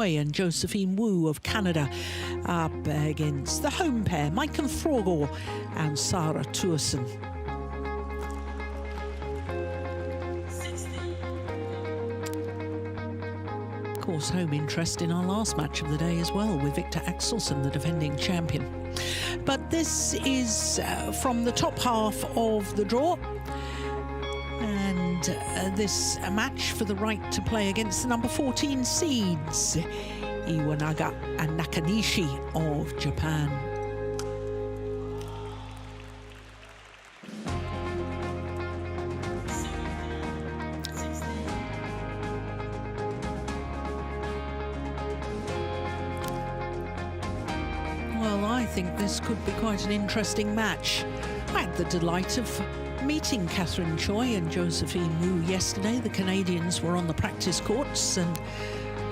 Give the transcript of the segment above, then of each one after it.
Choi and Josephine Wu of Canada up against the home pair, Maiken Fruergaard and Sarah Thygesen. Of course, home interest in our last match of the day as well, with Victor Axelsen, the defending champion. But this is from the top half of the draw, and this match for the right to play against the number 14 seeds, Iwanaga and Nakanishi of Japan. Well, I think this could be quite an interesting match. I had the delight of meeting Catherine Choi and Josephine Wu yesterday. The Canadians were on the practice courts, and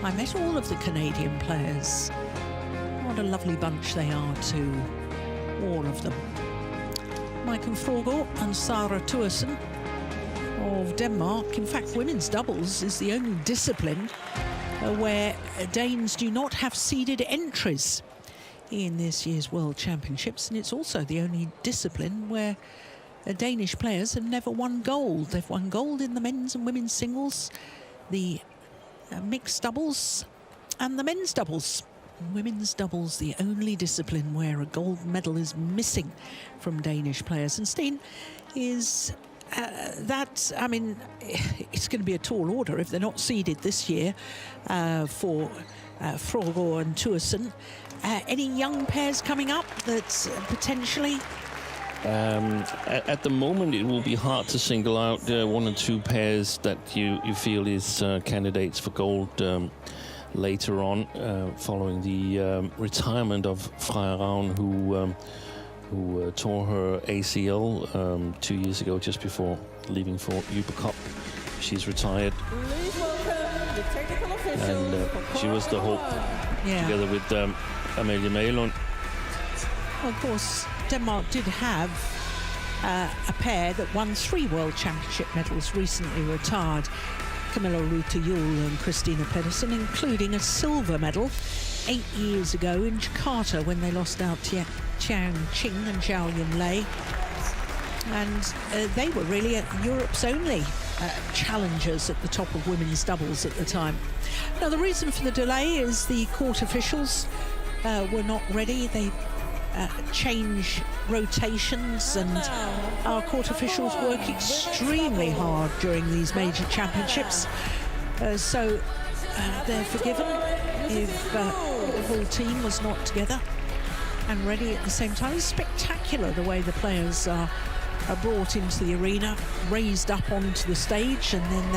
I met all of the Canadian players. What a lovely bunch they are too, all of them. Maiken Fruergaard and Sarah Thygesen of Denmark. In fact, women's doubles is the only discipline where Danes do not have seeded entries in this year's World Championships, and it's also the only discipline where Danish players have never won gold. They've won gold in the men's and women's singles, the mixed doubles and the men's doubles. Women's doubles, the only discipline where a gold medal is missing from Danish players. And Steen is I mean, it's going to be a tall order if they're not seeded this year for Fruergaard and Thygesen. Any young pairs coming up that potentially? At the moment, it will be hard to single out one or two pairs that you feel is candidates for gold later on, following the retirement of Fruergaard, who tore her ACL 2 years ago, just before leaving for Uber Cup. She's retired, and she was the hope, together with Amalie Malund. Well, of course, Denmark did have a pair that won 3 World Championship medals, recently retired, Camilla Ruta-Jul and Christina Pedersen, including a silver medal 8 years ago in Jakarta when they lost out to Tian Qing and Zhao Yunlei. And they were really Europe's only challengers at the top of women's doubles at the time. Now, the reason for the delay is the court officials were not ready. They change rotations, and our court officials work extremely hard during these major championships, so they're forgiven if the whole team was not together and ready at the same time. It's spectacular the way the players are brought into the arena, raised up onto the stage, and then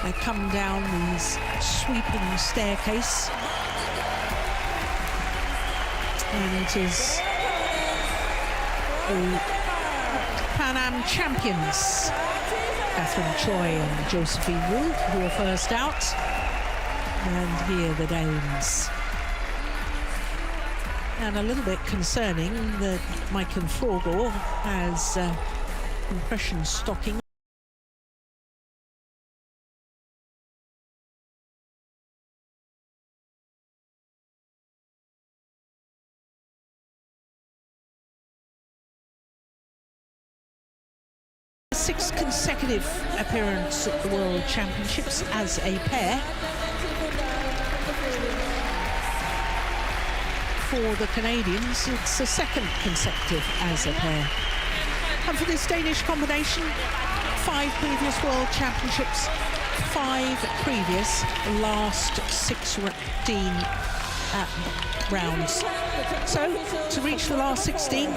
they come down these sweeping staircase. And it is the Pan Am champions, Catherine Choi and Josephine Wu, who are first out. And here the Danes. And a little bit concerning that Maiken Fruergaard has compression stocking. Sixth consecutive appearance at the World Championships as a pair. For the Canadians, it's a second consecutive as a pair. And for this Danish combination, 5 previous World Championships, 5 previous last 16 rounds. So to reach the last 16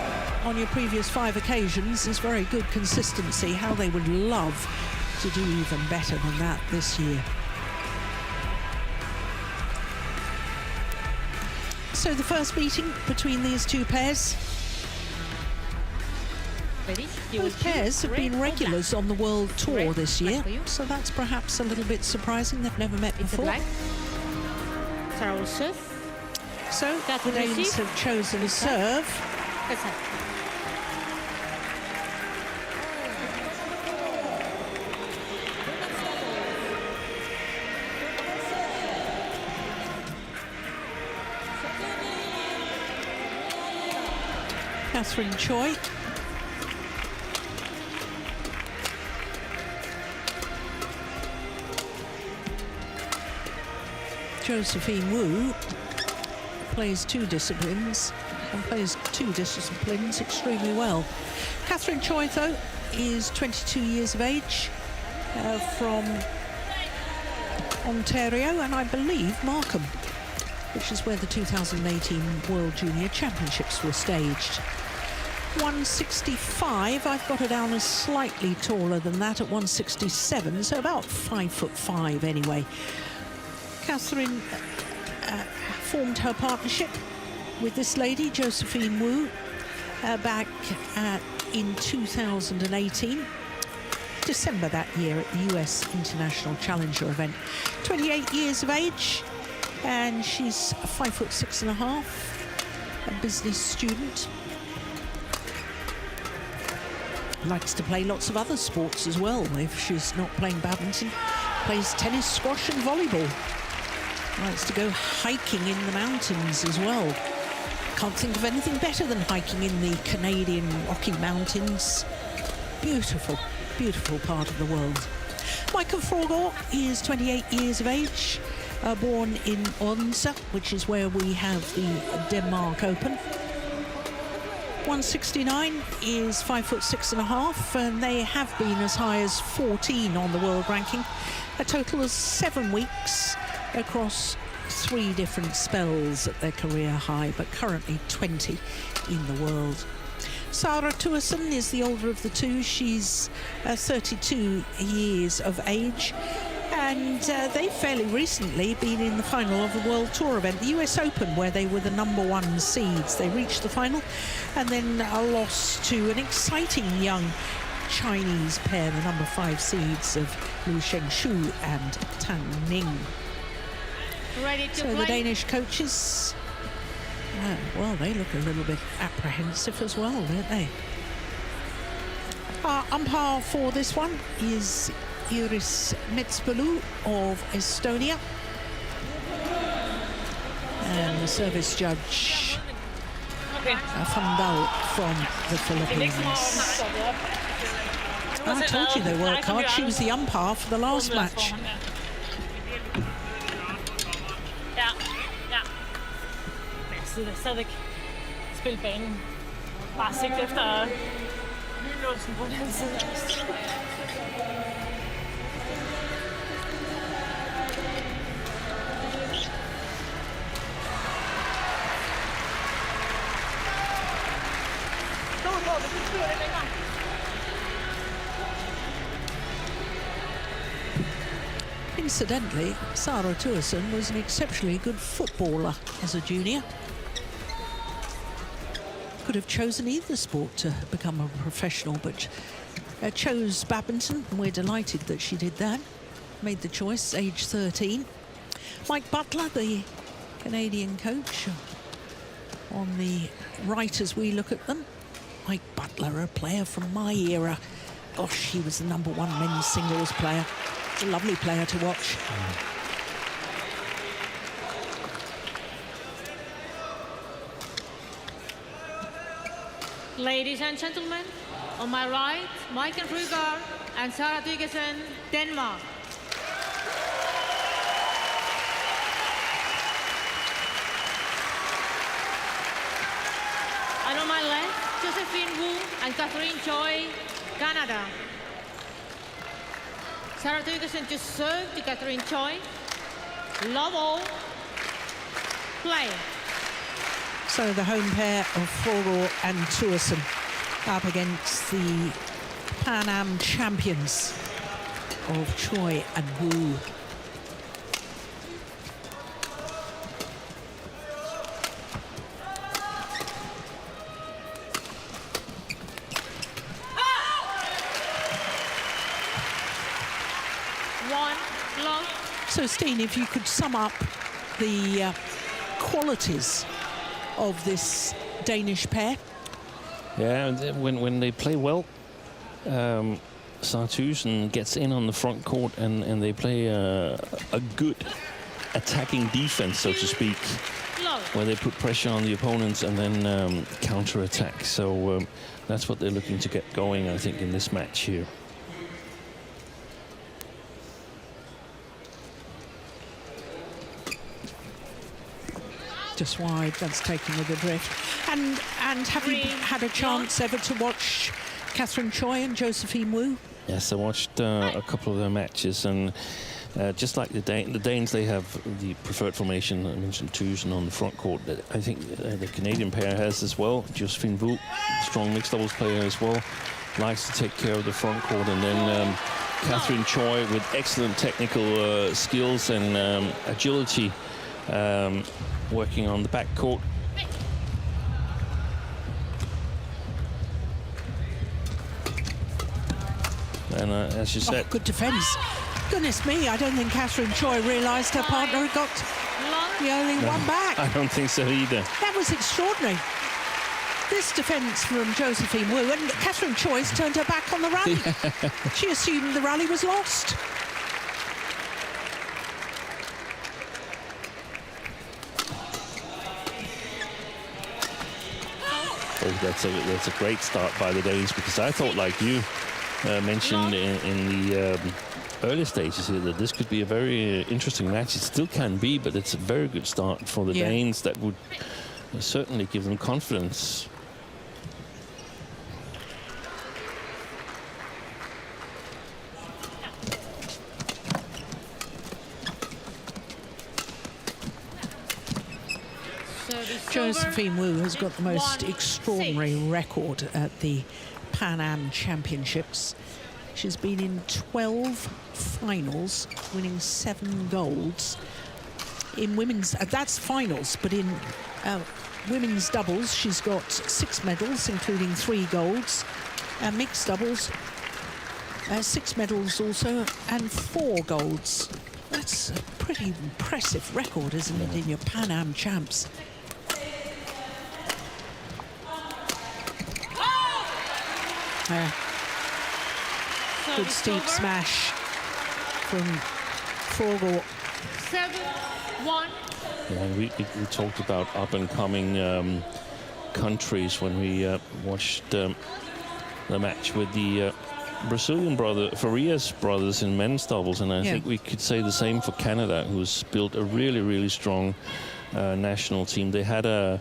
on your previous 5 occasions is very good consistency. How they would love to do even better than that this year. So the first meeting between these two pairs. Both pairs have been regulars on the World Tour this year, so that's perhaps a little bit surprising. They've never met before. So the Danes have chosen to serve. Catherine Choi. Josephine Wu plays two disciplines and plays two disciplines extremely well. Catherine Choi, though, is 22 years of age, from Ontario, and I believe Markham, which is where the 2018 World Junior Championships were staged. 165, I've got her down as slightly taller than that at 167, so about 5'5" anyway. Catherine formed her partnership with this lady, Josephine Wu, back in 2018, December that year at the US International Challenger event. 28 years of age, and she's 5'6½", a business student. Likes to play lots of other sports as well. If she's not playing badminton, plays tennis, squash and volleyball. Likes to go hiking in the mountains as well. Can't think of anything better than hiking in the Canadian Rocky Mountains. Beautiful, beautiful part of the world. Michael Fruergaard is 28 years of age, born in Odense, which is where we have the Denmark Open. 169 is 5'6½", and they have been as high as 14 on the world ranking. A total of 7 weeks across 3 different spells at their career high, but currently 20 in the world. Sara Thygesen is the older of the two. She's 32 years of age, and they've fairly recently been in the final of the World Tour event, the US Open, where they were the #1 seeds. They reached the final and then lost to an exciting young Chinese pair, the #5 seeds of Lu Shengshu and Tan Ning. Ready to so play. The Danish coaches, well, they look a little bit apprehensive as well, don't they? Umpire for this one is Iris Metspolu of Estonia, and the service judge Fandal from the Philippines. I told you they work hard. She was the umpire for the last match. Ja, ja. Men jeg sidder stadigvæk spille banen. Bare sigte efter lynlåsen på den side. Incidentally, Sara Thygesen was an exceptionally good footballer as a junior. Could have chosen either sport to become a professional, but chose badminton, and we're delighted that she did that. Made the choice, age 13. Mike Butler, the Canadian coach, on the right as we look at them. Mike Butler, a player from my era. Gosh, he was the #1 men's singles player. A lovely player to watch. Ladies and gentlemen, on my right, Michael Fruergaard and Sara Thygesen, Denmark. And on my left, Josephine Wu and Catherine Choi, Canada. Sara Thygesen just served to Catherine Choi. Love all. Play. So the home pair of Fruergaard and Thygesen up against the Pan Am champions of Choi and Wu. So, Steen, if you could sum up the qualities of this Danish pair. Yeah, when they play well, Sara Thygesen gets in on the front court and they play a good attacking defense, so to speak. where they put pressure on the opponents and then counter-attack. So that's what they're looking to get going, I think, in this match here. Just wide, that's taken with the drift. And have you had a chance ever to watch Catherine Choi and Josephine Wu? Yes, I watched a couple of their matches, and just like the Danes, they have the preferred formation. I mentioned Thygesen on the front court. That I think the Canadian pair has as well. Josephine Wu, strong mixed doubles player as well, likes to take care of the front court. And then Catherine Choi with excellent technical skills and agility, working on the back court. And as you said, good defence. Goodness me, I don't think Catherine Choi realised her partner had got the only one back. I don't think so either. That was extraordinary. This defence from Josephine Wu, and Catherine Choi's turned her back on the rally. She assumed the rally was lost. Oh, that's a great start by the Danes, because I thought, like you mentioned in the early stages here, that this could be a very interesting match. It still can be, but it's a very good start for the Danes that would certainly give them confidence. Josephine Wu has got the most extraordinary record at the Pan Am Championships. She's been in 12 finals, winning 7 golds. In women's, that's finals, but in women's doubles, she's got 6 medals, including 3 golds. Mixed doubles, 6 medals also, and 4 golds. That's a pretty impressive record, isn't it, in your Pan Am champs? Good steep smash from Fruergaard. 7-1. Yeah, we talked about up-and-coming countries when we watched the match with the Brazilian Farias brothers in men's doubles, and I think we could say the same for Canada, who's built a really, really strong national team. They had a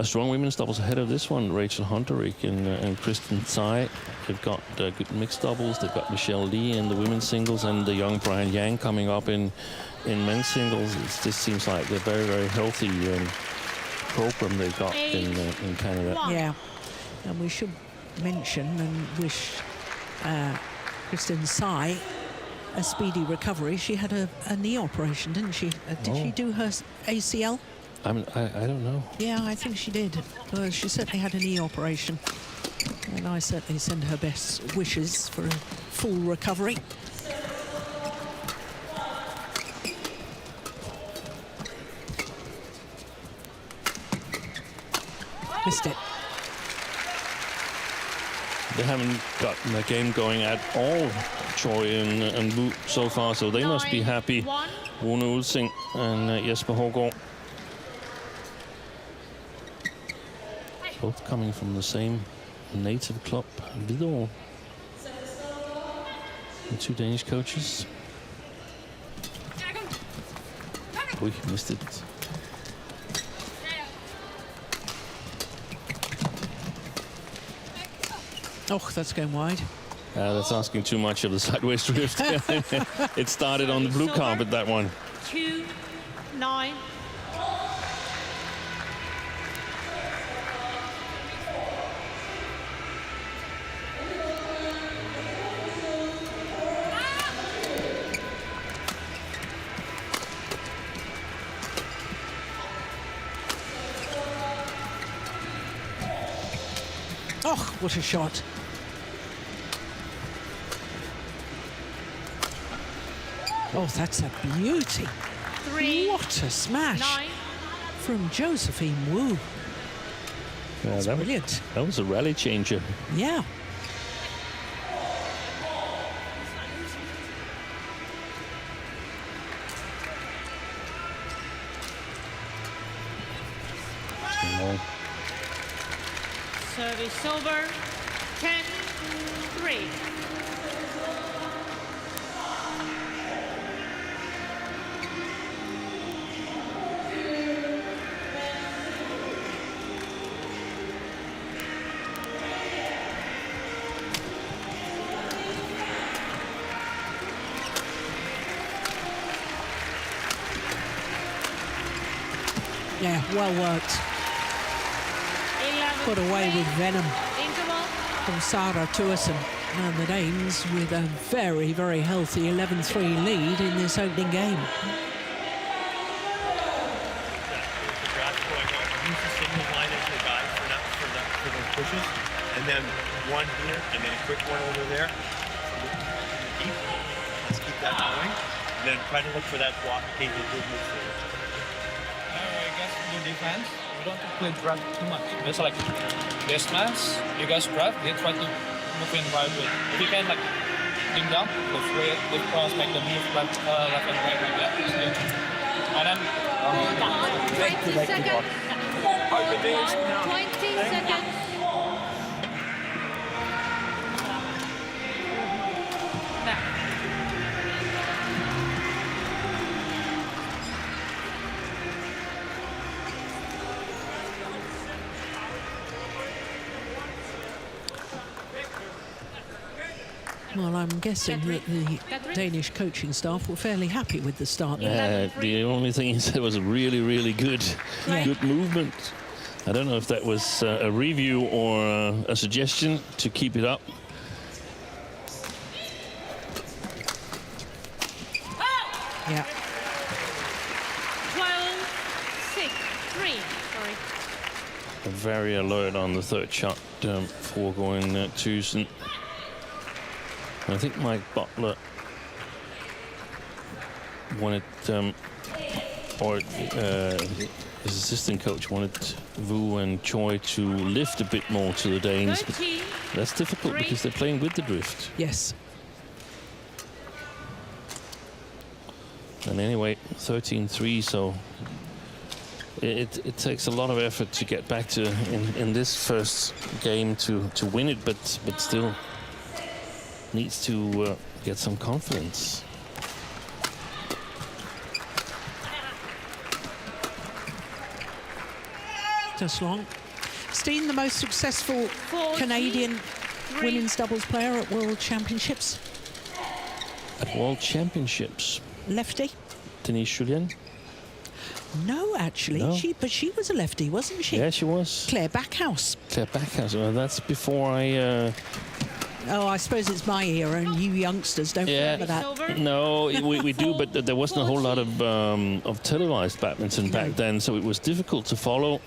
strong women's doubles ahead of this one, Rachel Hunterick and Kristen Tsai. They've got good mixed doubles. They've got Michelle Lee in the women's singles, and the young Brian Yang coming up in men's singles. It just seems like a very, very healthy program they've got in Canada. Yeah, and we should mention and wish Kristen Tsai a speedy recovery. She had a knee operation, didn't she? Did she do her ACL? I don't know. Yeah, I think she did. She certainly had a knee operation. And I certainly send her best wishes for a full recovery. Missed it. They haven't gotten a game going at all, Choi and Wu, so far, so they must be happy. Rune Ulsing and Jesper Hågaard. Both coming from the same native club, Hvidovre. The 2 Danish coaches. We missed it. Oh, that's going wide. That's asking too much of the sideways drift. It started on the blue carpet, that one. 2-9. Oh, what a shot. Oh, that's a beauty. 3. What a smash 9. from Josephine Wu. That's brilliant. That was a rally changer. Yeah. No. Service over. 10-3. Yeah, well worked. Got away with venom from Sara Thygesen. And the Danes with a very, very healthy 11-3 lead in this opening game. Pushes, and then one here, and then a quick one over there. Let's keep that going. And then try to look for that block in case it did move forward. I guess in your defense, you don't have to play drive too much. Just like this match, you guys drive, they try to move in right way. If you can like dim down, go straight, go cross, make the move left and right like that. And then 20 seconds. 20 seconds. Well, I'm guessing that the Danish coaching staff were fairly happy with the start. The only thing is it was a really, really good movement. I don't know if that was a review or a suggestion to keep it up. Yeah. 12-6-3. Sorry. Very alert on the third shot for going Thygesen. I think Mike Butler wanted, or his assistant coach wanted Vu and Choi to lift a bit more to the Danes. But that's difficult because they're playing with the drift. Yes. And anyway, 13-3, so it takes a lot of effort to get back to in this first game to win it, but still needs to get some confidence. Just long. Steen, the most successful Canadian women's doubles player at World Championships. At World Championships. Lefty? Denise Julien? No, actually. No. But she was a lefty, wasn't she? Yeah, she was. Claire Backhouse. Claire Backhouse. Well, that's before I... Oh, I suppose it's my era, and you youngsters don't remember that. No, we do, but there wasn't a whole lot of televised badminton back then, so it was difficult to follow.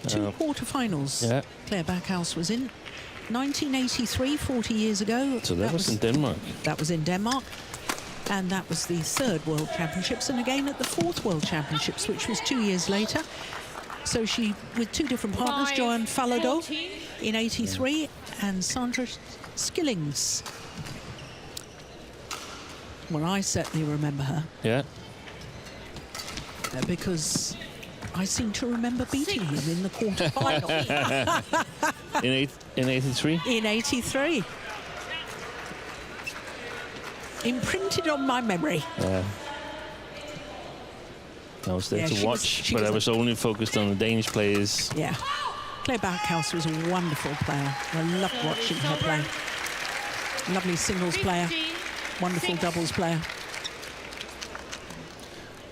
Two quarterfinals. Yeah. Claire Backhouse was in 1983, 40 years ago. So that was in Denmark. That was in Denmark. And that was the third World Championships, and again at the fourth World Championships, which was 2 years later. So she, with two different partners, Joanne Fallado in 83 and Sandra Skillings. Well, I certainly remember her. Yeah. Because I seem to remember beating him in the quarter-final. In 83? In 83. Imprinted on my memory. Yeah. I was there to watch, but I was only focused on the Danish players. Yeah. Claire Backhouse was a wonderful player. I loved watching her play. Lovely singles player. Wonderful doubles player.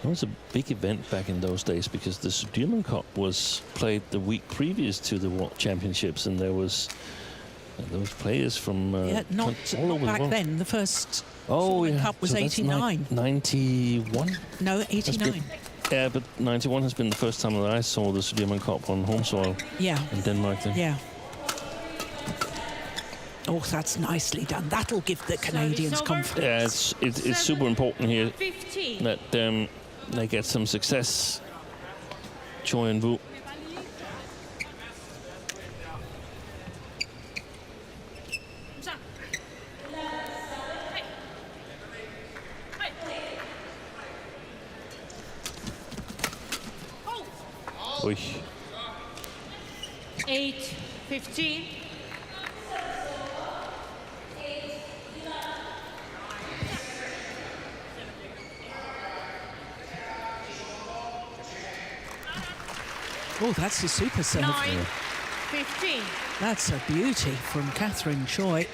It was a big event back in those days because the Sudirman Cup was played the week previous to the World Championships, and there was players from not all over back the world. then. The first Cup was so 89. 91? No, 89. Yeah, but 91 has been the first time that I saw the Sudirman Cup on home soil. Yeah. In Denmark then. Yeah. Oh, that's nicely done. That'll give the Canadians confidence. Yeah, it's super important here that they get some success. Choi and Vu. Oy. 8-15. Oh, that's a super serve. 9-15. That's a beauty from Catherine Choi.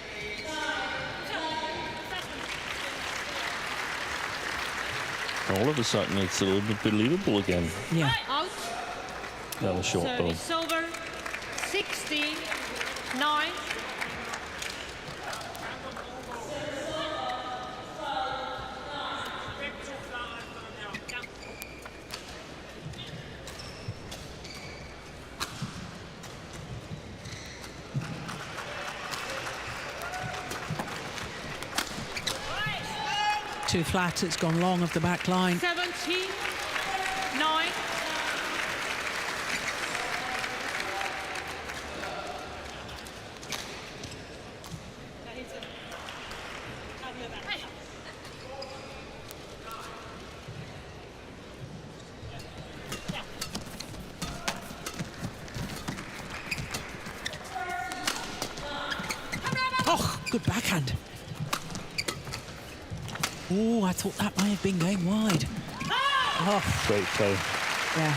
All of a sudden, it's a little bit believable again. Yeah. Out. That was short ball. Service over. 16-9. Too flat, it's gone long of the back line. 17-9. Oh, good backhand. Oh, I thought that might have been going wide. Oh, Great play. yeah.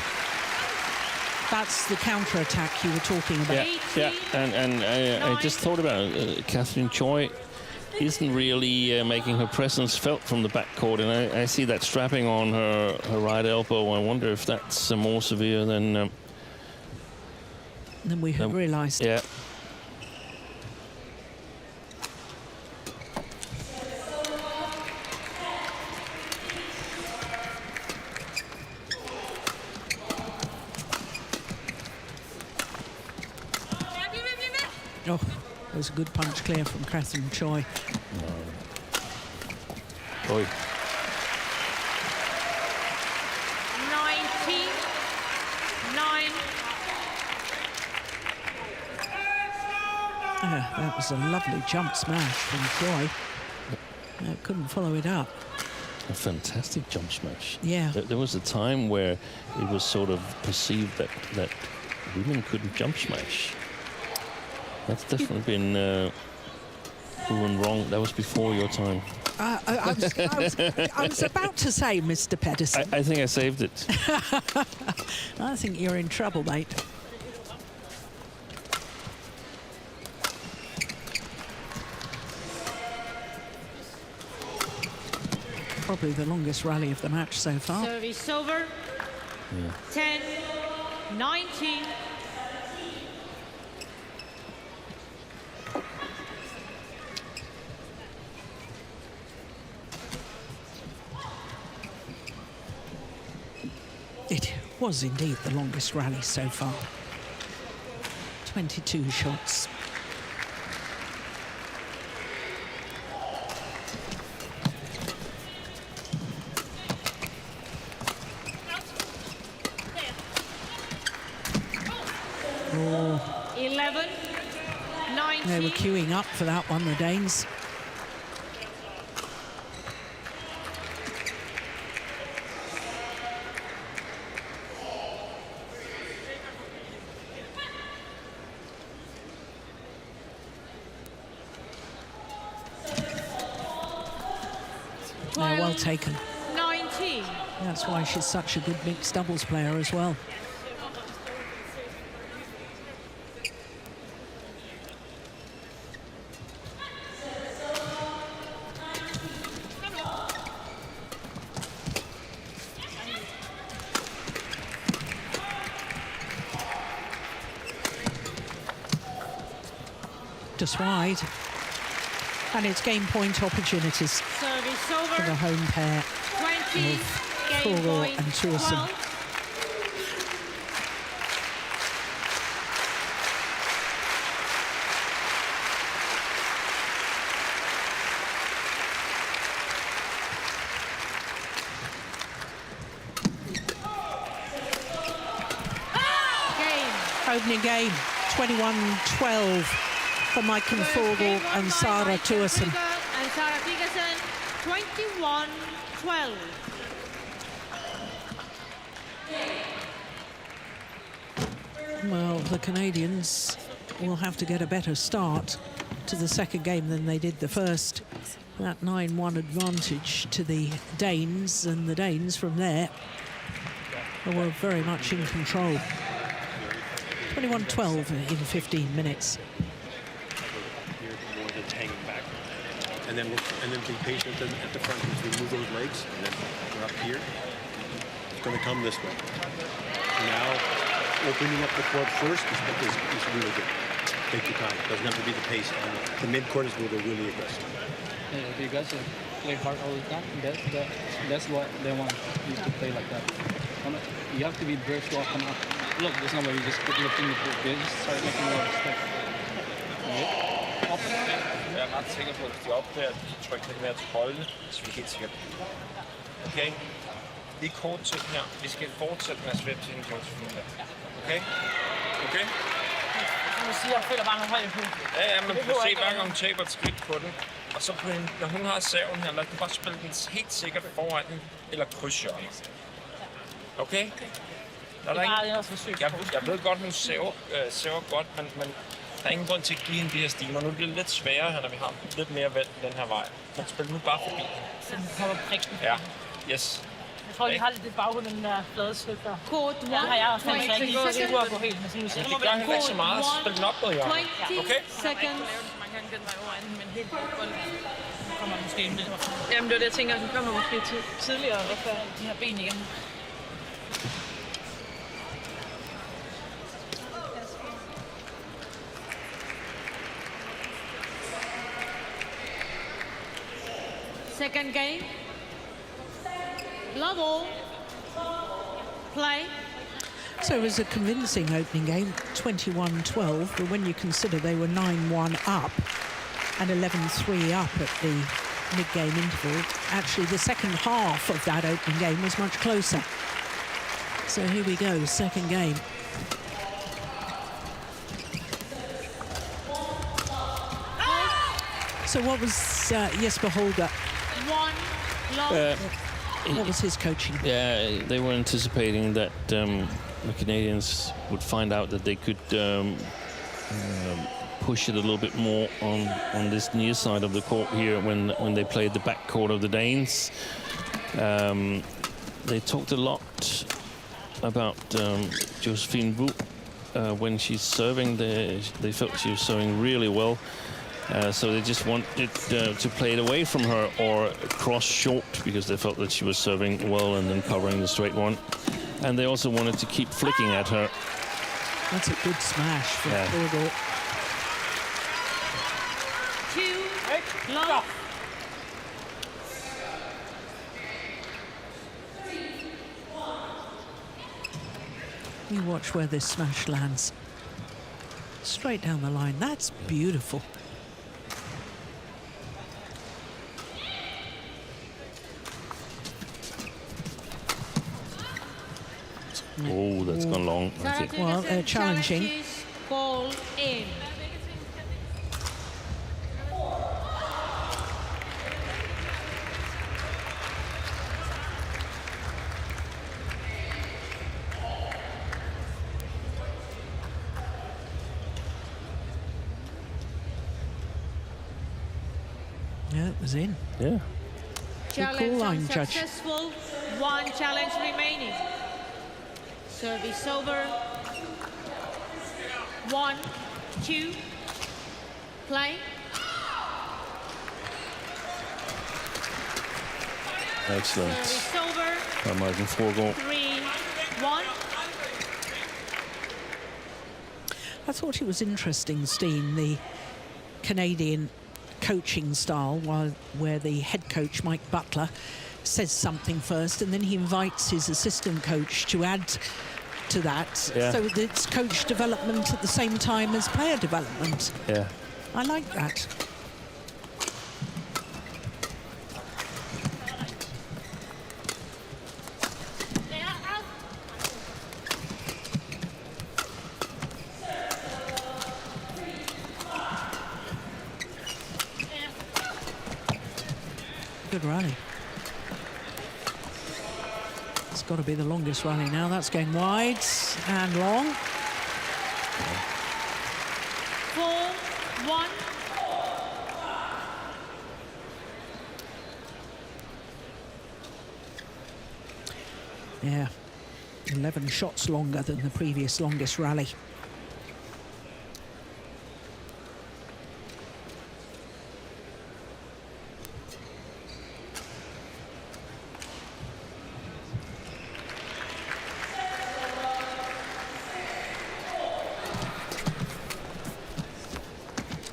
That's the counter-attack you were talking about. Yeah, and I just thought about Catherine Choi isn't really making her presence felt from the backcourt, and I see that strapping on her right elbow. I wonder if that's more severe than... Then we have realised. Yeah. Oh, that was a good punch clear from Catherine Choi. Oi. 19-9. That was a lovely jump smash from Choi. Couldn't follow it up. A fantastic jump smash. Yeah. There was a time where it was sort of perceived that women couldn't jump smash. That's definitely been proven wrong. That was before your time. I was about to say, Mr. Pedersen. I think I saved it. I think you're in trouble, mate. Probably the longest rally of the match so far. Service over. 10-19. It was indeed the longest rally so far. 22 shots. Oh, 11-19. they were queuing up for that one, the Danes. Yeah, well taken. 19. That's why she's such a good mixed doubles player as well. Just wide. And it's game point opportunities Service for the over. home pair 20. of Game Fruergaard point. and Thygesen. 12. Opening game, 21-12 for Maiken Fruergaard and Sarah Thygesen. And Sarah Thygesen, 21-12. Well, the Canadians will have to get a better start to the second game than they did the first. That 9-1 advantage to the Danes, and the Danes from there were very much in control. 21-12 in 15 minutes. More than hanging back. And then be patient at the front as we move those legs, and then we're up here. It's going to come this way. Now, opening up the court first is really good. Take your time. Doesn't have to be the pace. The mid-court is where they're really aggressive. Yeah, you guys play hard all the time. That's what they want you to play like that. You have to be brave to open up. Look, there's no way you just keep lifting the foot. They just start making more mistakes. Jeg er ret sikker på, at hvis de opdager, at de kan trykke lidt mere til højde, så vi helt sikkert. Okay? Lige kort tid her. Vi skal fortsætte med at svæbe til en Josephine her. Okay? Okay? Som du siger, jeg føler bare noget højde på. Ja, men du se hver gang hun taber et skridt på den. Og så på hende, når hun har serven her, lad den bare spille den helt sikkert foran den, eller krydshjørnet. Okay? Der er der ingen... Jeg ved godt, hun saver godt, men der er ingen grund til at give hende de her stimer. Nu bliver det lidt sværere her, når vi har lidt mere vand den her vej. Men spil nu bare forbi. Så den kommer prikken. Ja, yes. Jeg tror, de har lidt i baggrunden, den der flade stykke der. Court Der har jeg også 20 ikke rigtig seconds. at gå helt med sådan Det gør hende ikke så meget. Spil den op på hjørnet. 20 Okay? seconds. Man kan den vej over anden, men helt på gulvet kommer måske lidt. Jamen det er det, jeg tænker, at den kommer måske tidligere op af de her ben igen. Second game. Love all. Play. So it was a convincing opening game, 21-12, but when you consider they were 9-1 up and 11-3 up at the mid-game interval, actually the second half of that opening game was much closer. So here we go, second game. So what was Jesper Holger? One love. What was his coaching? Yeah, they were anticipating that the Canadians would find out that they could push it a little bit more on this near side of the court here when they played the back court of the Danes. They talked a lot about Josephine Wu when she's serving. They felt she was serving really well. So they just wanted to play it away from her or cross short because they felt that she was serving well and then covering the straight one. And they also wanted to keep flicking at her. That's a good smash from Fruergaard. 2 love. You watch where this smash lands. Straight down the line. That's beautiful. Oh, that's gone long, I think. Well, they're challenging. Challenges, ball in. Yeah, it was in. Yeah. Challenge line, Judge. unsuccessful. One challenge remaining. Service over. 1, 2. Play. Excellent. Service over. By Martin Fruergaard. 3, 1. I thought it was interesting, Steen, the Canadian coaching style, where the head coach, Mike Butler, says something first and then he invites his assistant coach to add to that. Yeah. So it's coach development at the same time as player development. Yeah. I like that. Good rally. It's got to be the longest rally now. That's going wide and long. 4-1. Yeah, 11 shots longer than the previous longest rally.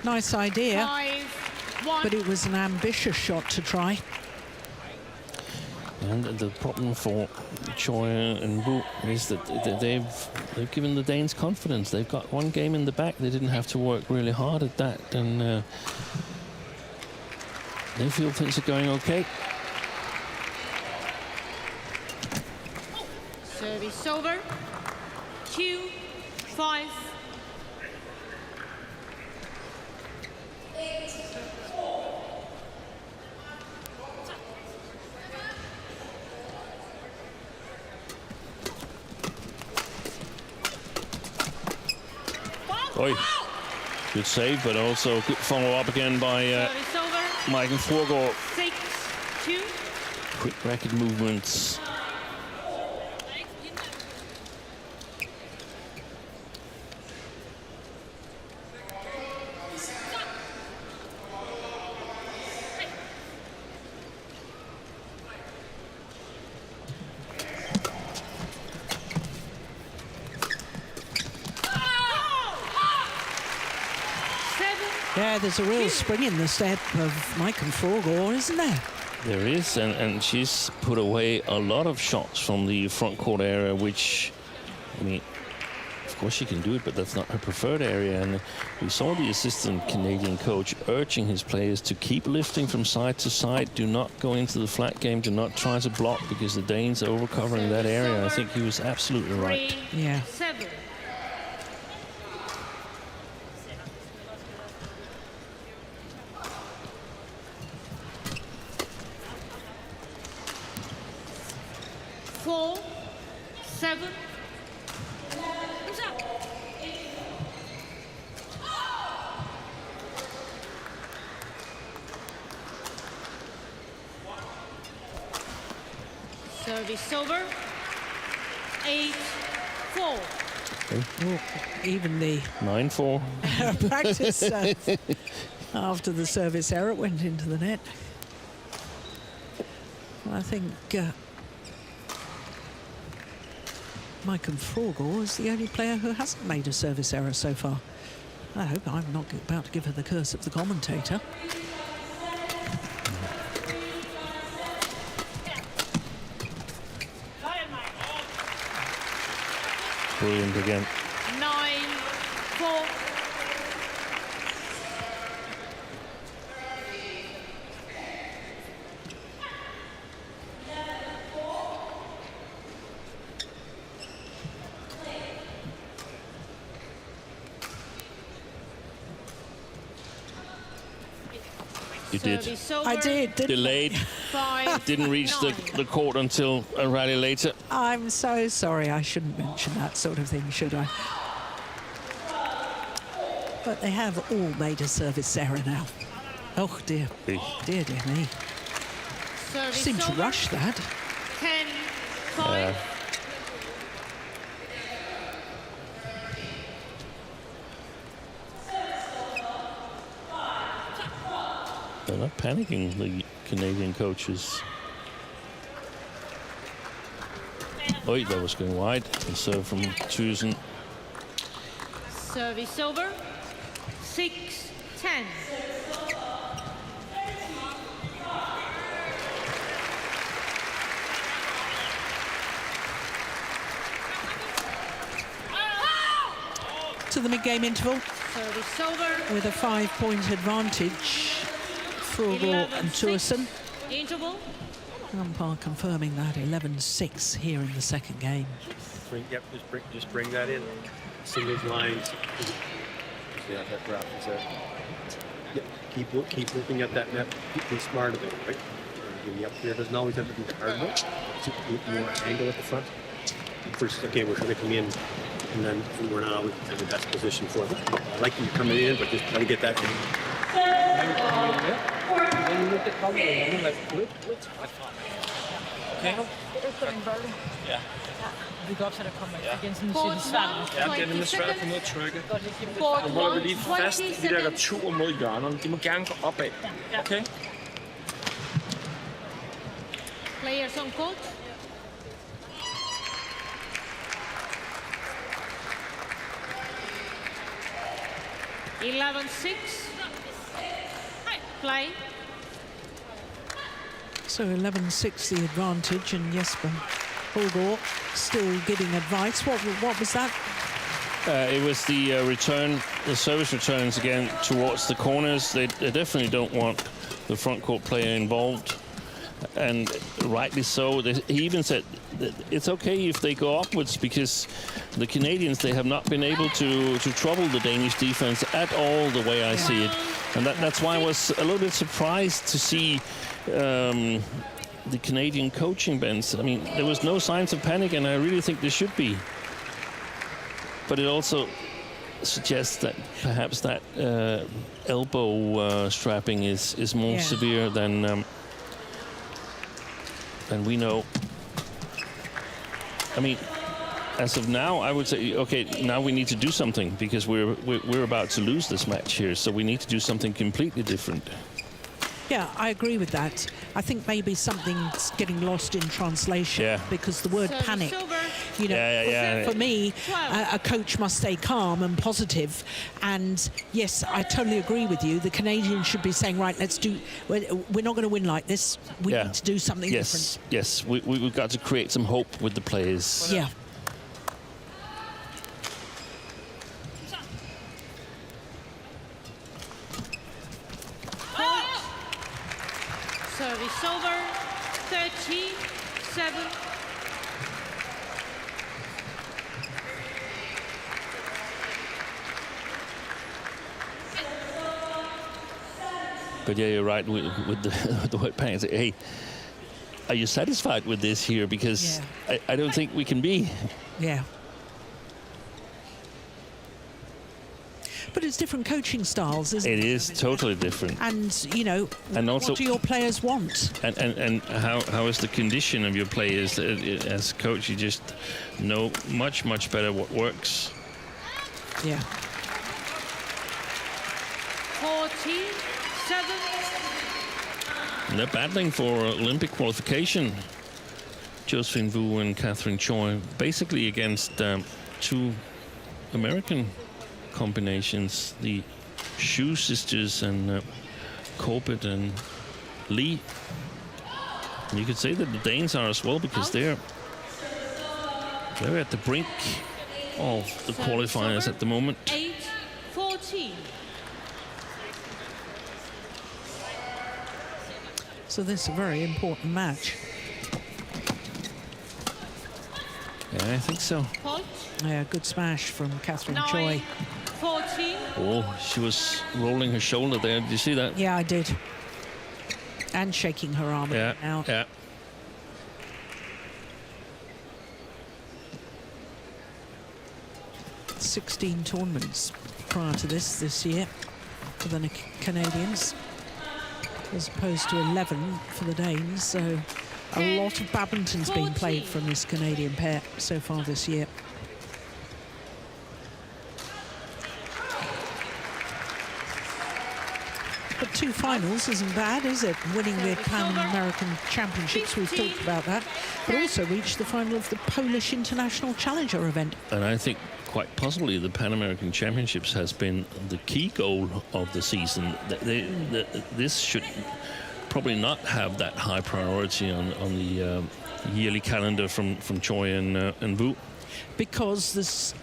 Nice idea, 5-1. but it was an ambitious shot to try. And the problem for Choi and Wu is that they've given the Danes confidence. They've got one game in the back. They didn't have to work really hard at that, and they feel things are going okay. Service over. 2-5. Oi, good save, but also good follow-up again by Service over. Michael Fruergaard. 6-2. Quick racket movements. Yeah, there's a real spring in the step of Michael Fruergaard, isn't there? There is, and she's put away a lot of shots from the front court area, which, I mean, of course she can do it, but that's not her preferred area. And we saw the assistant Canadian coach urging his players to keep lifting from side to side. Do not go into the flat game. Do not try to block, because the Danes are overcovering that area. I think he was absolutely right. Yeah. 3-7. Service over. 8-4. Oh, even the 9-4. practice after the service error, it went into the net. I think Michael Fruergaard is the only player who hasn't made a service error so far. I hope I'm not about to give her the curse of the commentator. Brilliant again. 9-4. You did. Service over. I did, didn't Delayed. 5, Didn't reach the court until a rally later. I'm so sorry. I shouldn't mention that sort of thing, should I? But they have all made a service error now. Oh, dear. Hey. Dear me. Service Seemed to over. rush that. 10-5. They're not panicking, the Canadian coaches. Oh, that was going wide. And serve from Thygesen. Service over. 6-10. To the mid-game interval Service over. with a 5-point advantage. Fruergaard and 11-6. Thygesen. Interval. Umpire confirming that 11-6 here in the second game. Just bring that in. Singles lines. Yeah, that graph is there. Yep, keep looking at that net. Be smart about it, right? The up here doesn't always have to be the hard one. You want to angle at the front. First, okay, we're going to come in and then we're not always in the best position for them. I like you coming in, but just try to get that in. Okay. Ja. Vi kan opsætte at komme igen sådan en svært. Ja, det er nemlig svært at komme ud og trykke. Court Nu holder vi 1, lige 20 fast i de der seconds. returer mod hjørnerne. De må gerne gå opad. Okay? Players on court. Play. So 11-6 the advantage, and Jesper Fruergaard still giving advice. What was that? It was the return, the service returns again towards the corners. They definitely don't want the front court player involved, and rightly so. He even said that it's okay if they go upwards, because the Canadians, they have not been able to trouble the Danish defense at all, the way I see it. And that's why I was a little bit surprised to see the Canadian coaching bench. I mean, there was no signs of panic, and I really think there should be. But it also suggests that perhaps that elbow strapping is more severe than we know. I mean, as of now, I would say, okay, now we need to do something, because we're about to lose this match here, so we need to do something completely different. Yeah, I agree with that. I think maybe something's getting lost in translation, because the word Service panic, over. you know, for me, 12. a coach must stay calm and positive. And yes, I totally agree with you. The Canadians should be saying, right, we're not going to win like this. We need to do something different. Yes, we've got to create some hope with the players. Yeah. Service over. 13-7. But yeah, you're right with the word panic. Say, hey, are you satisfied with this here? Because I don't think we can be. Yeah. But it's different coaching styles, isn't it? It is totally different. And, you know, And also, what do your players want? And how is the condition of your players? As a coach, you just know much better what works. Yeah. 14-7. And they're battling for Olympic qualification. Josephine Wu and Catherine Choi, basically against two American combinations, the Shu sisters and Corbett and Lee. And you could say that the Danes are as well, because they're at the brink of the qualifiers at the moment. 8-14. So this is a very important match. Yeah, I think so. Point. Yeah, good smash from Catherine Choi. 9-14. Oh, she was rolling her shoulder there. Did you see that? Yeah, I did. And shaking her arm out. Yeah. 16 tournaments prior to this year for the Canadians, as opposed to 11 for the Danes. So a lot of badminton's been played from this Canadian pair so far this year. But 2 finals isn't bad, is it? Winning the Pan American Championships, we've talked about that, but also reached the final of the Polish International Challenger event. And I think quite possibly the Pan American Championships has been the key goal of the season. This should probably not have that high priority on the yearly calendar from Choi and Wu. Because there's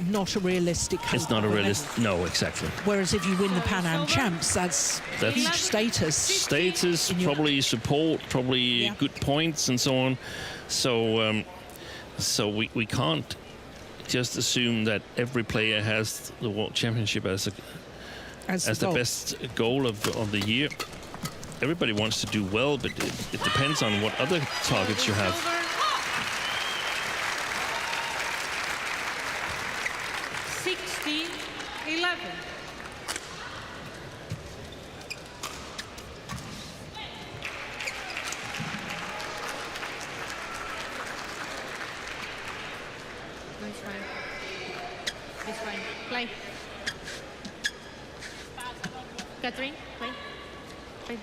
not a realistic hope. It's not a realistic. No, exactly. Whereas if you win the Pan Am Champs, that's huge status. Status, probably support, probably good points, and so on. So, so we can't just assume that every player has the World Championship as the best goal of the year. Everybody wants to do well, but it depends on what other targets you have. 16-11. Nice one. This one. Play. Catherine, play. Play.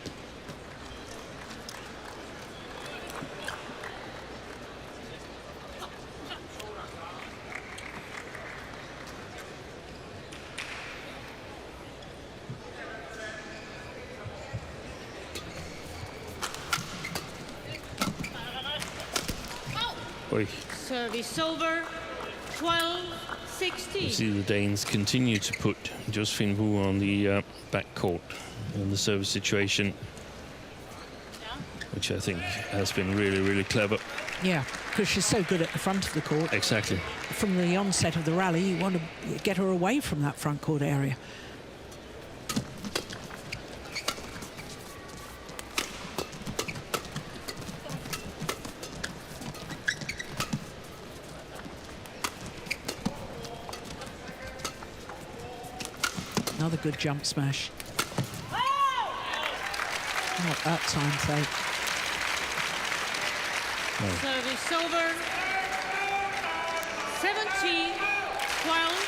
Oi. Service over. 12-16. You see the Danes continue to put Josephine Wu on the back court in the service situation, which I think has been really, really clever. Yeah, because she's so good at the front of the court. Exactly. From the onset of the rally, you want to get her away from that front court area. Another good jump smash. Not that time, though. Service over. 17-12.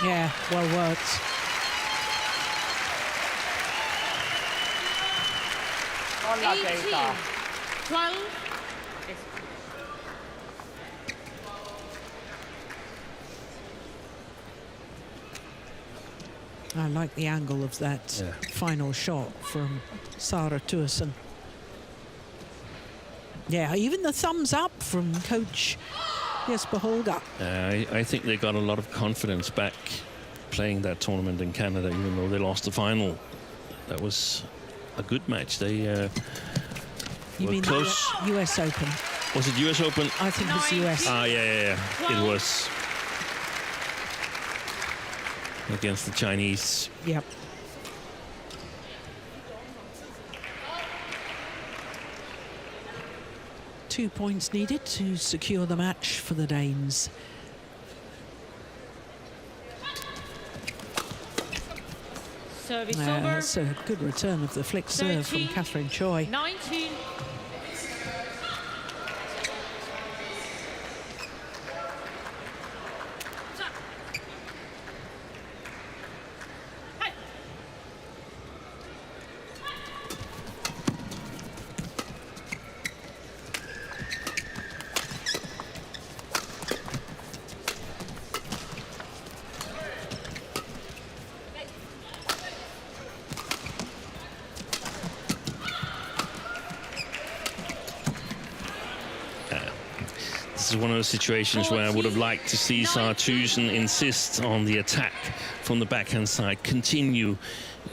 Yeah, well worked. Hola, 18, Keita. 12. I like the angle of that final shot from Sarah Thygesen. Yeah, even the thumbs up from coach Jesper Holger. I think they got a lot of confidence back playing that tournament in Canada, even though they lost the final. That was a good match. They You were mean close. the US Open? Was it US Open? I think it's US. Ah, yeah. It was against the Chinese. Yep. Two points needed to secure the match for the Danes. Service over. That's a good return of the flick serve from 13, Catherine Choi. 19. This is one of those situations where I would have liked to see Sarah Thygesen insist on the attack from the backhand side, continue,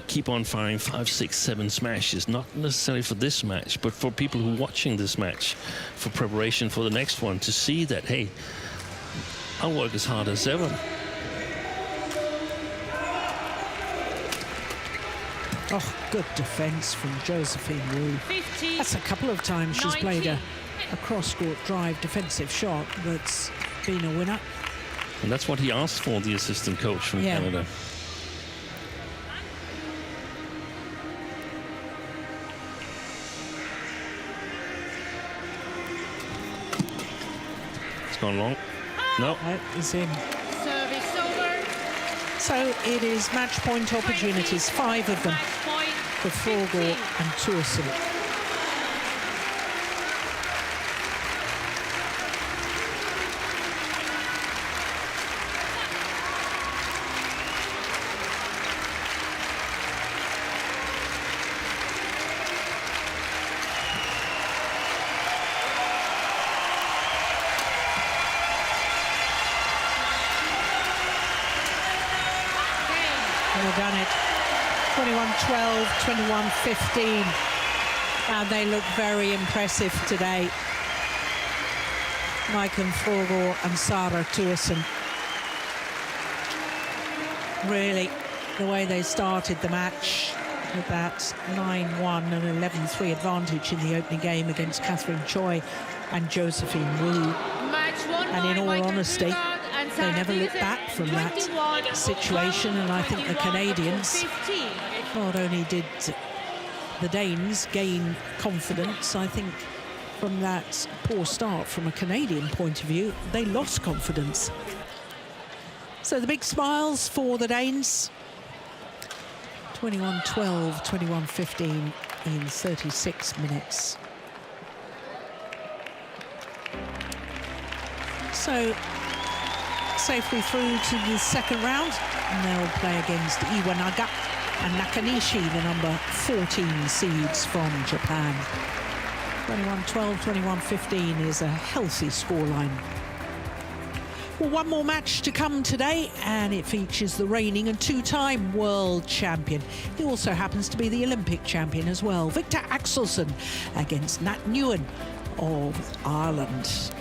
keep on firing 5, 6, 7 smashes, not necessarily for this match, but for people who are watching this match, for preparation for the next one, to see that, hey, I'll work as hard as ever. Oh, good defence from Josephine Wu. 15. That's a couple of times she's played a cross-court drive defensive shot that's been a winner. And that's what he asked for, the assistant coach from Canada. It's gone long. No. That is in. Service over. So it is match point opportunities, 5 of them Match point. for Fruergaard and Thygesen. They've done it. 21-12, 21-15. And they look very impressive today. Maiken Fruergaard and Sara Thygesen. Really, the way they started the match with that 9-1 and 11-3 advantage in the opening game against Catherine Choi and Josephine Wu. And in all honesty, they never looked back from that situation, and I think the Canadians, not only did the Danes gain confidence, I think from that poor start from a Canadian point of view, they lost confidence. So the big smiles for the Danes. 21-12, 21-15 in 36 minutes. So safely through to the second round, and they'll play against Iwanaga and Nakanishi, the number 14 seeds from Japan. 21-12, 21-15 is a healthy scoreline. Well, one more match to come today, and it features the reigning and two-time world champion. He also happens to be the Olympic champion as well, Victor Axelsen against Nat Nguyen of Ireland.